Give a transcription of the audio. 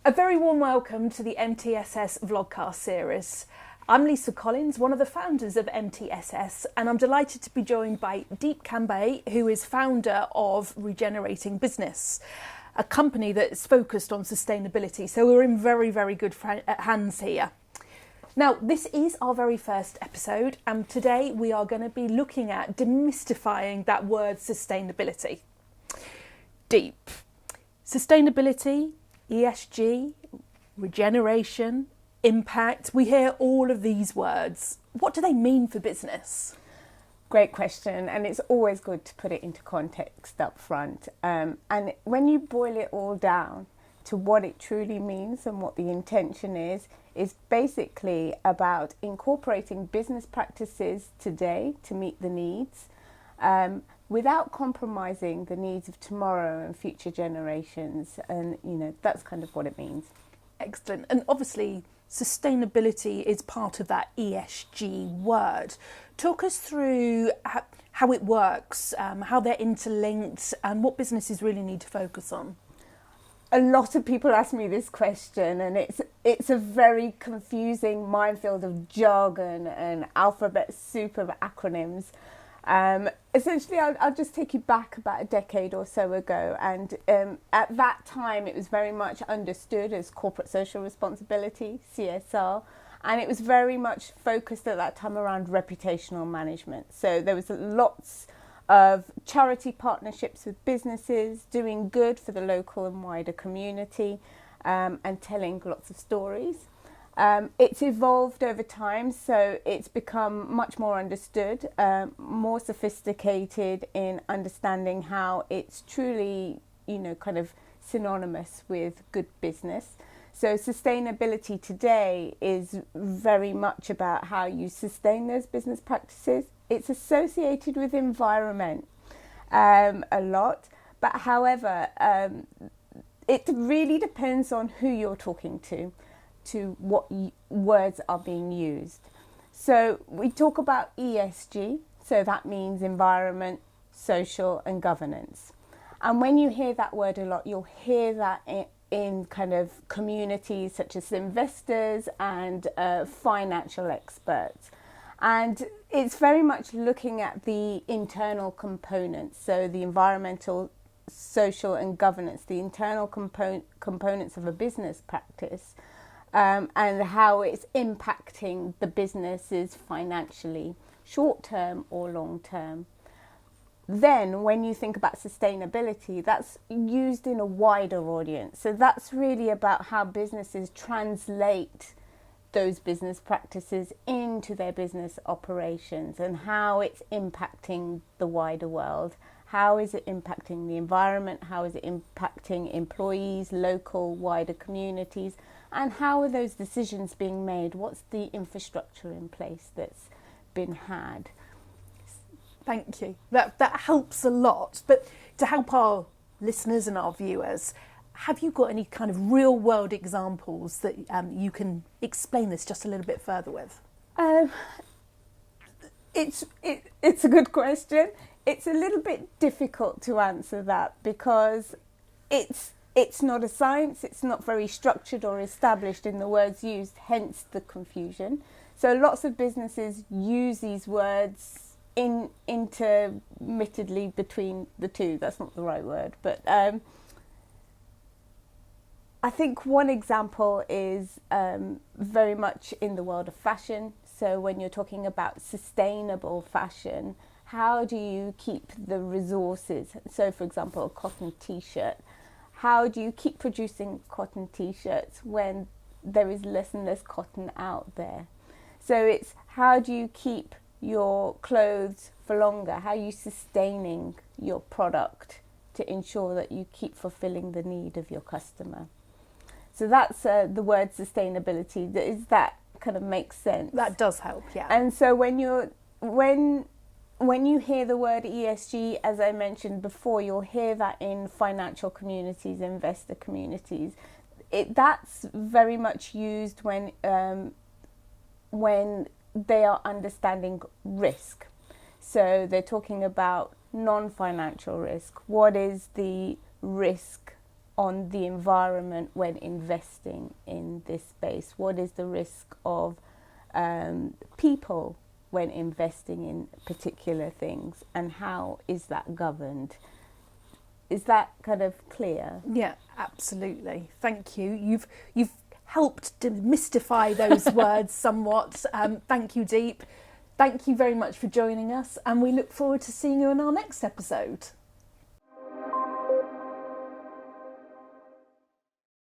A very warm welcome to the MTSS Vlogcast series. I'm Lisa Collins, one of the founders of MTSS, and I'm delighted to be joined by Deep Kambay, who is founder of Regenerating Business, a company that's focused on sustainability. So we're in very, very good hands here. Now, this is our very first episode, and today we are going to be looking at demystifying that word sustainability. Deep. Sustainability, ESG, regeneration, impact. We hear all of these words. What do they mean for business? Great question, and it's always good to put it into context up front. And when you boil it all down to what it truly means and what the intention is basically about incorporating business practices today to meet the needs, without compromising the needs of tomorrow and future generations. And, that's kind of what it means. Excellent. And obviously, sustainability is part of that ESG word. Talk us through how it works, how they're interlinked, and what businesses really need to focus on. A lot of people ask me this question, and it's a very confusing minefield of jargon and alphabet soup of acronyms. Essentially, I'll just take you back about a decade or so ago, and at that time it was very much understood as corporate social responsibility, CSR, and it was very much focused at that time around reputational management. So there was lots of charity partnerships with businesses, doing good for the local and wider community, and telling lots of stories. It's evolved over time, so it's become much more understood, more sophisticated in understanding how it's truly, kind of synonymous with good business. So sustainability today is very much about how you sustain those business practices. It's associated with environment a lot, but however, it really depends on who you're talking to what words are being used. So we talk about ESG, so that means environment, social and governance. And when you hear that word a lot, you'll hear that in kind of communities such as investors and financial experts. And it's very much looking at the internal components, so the environmental, social and governance, the internal components of a business practice, and how it's impacting the businesses financially, short term or long term. Then when you think about sustainability, that's used in a wider audience. So that's really about how businesses translate those business practices into their business operations and how it's impacting the wider world. How is it impacting the environment? How is it impacting employees, local, wider communities? And how are those decisions being made? What's the infrastructure in place that's been had? Thank you. That helps a lot. But to help our listeners and our viewers, have you got any kind of real world examples that you can explain this just a little bit further with? It's a good question. It's a little bit difficult to answer that because it's not a science, it's not very structured or established in the words used, hence the confusion. So lots of businesses use these words intermittently between the two. That's not the right word, but I think one example is very much in the world of fashion. So when you're talking about sustainable fashion, how do you keep the resources? So for example, a cotton t-shirt. How do you keep producing cotton t-shirts when there is less and less cotton out there? So it's how do you keep your clothes for longer? How are you sustaining your product to ensure that you keep fulfilling the need of your customer? So that's the word sustainability. That kind of makes sense. That does help, yeah. And so when you hear the word ESG, as I mentioned before, you'll hear that in financial communities, investor communities. That's very much used when they are understanding risk. So they're talking about non-financial risk. What is the risk on the environment when investing in this space? What is the risk of people when investing in particular things, and how is that governed? Is that kind of clear? Yeah, absolutely. Thank you. You've helped demystify those words somewhat. Thank you, Deep. Thank you very much for joining us, and we look forward to seeing you in our next episode.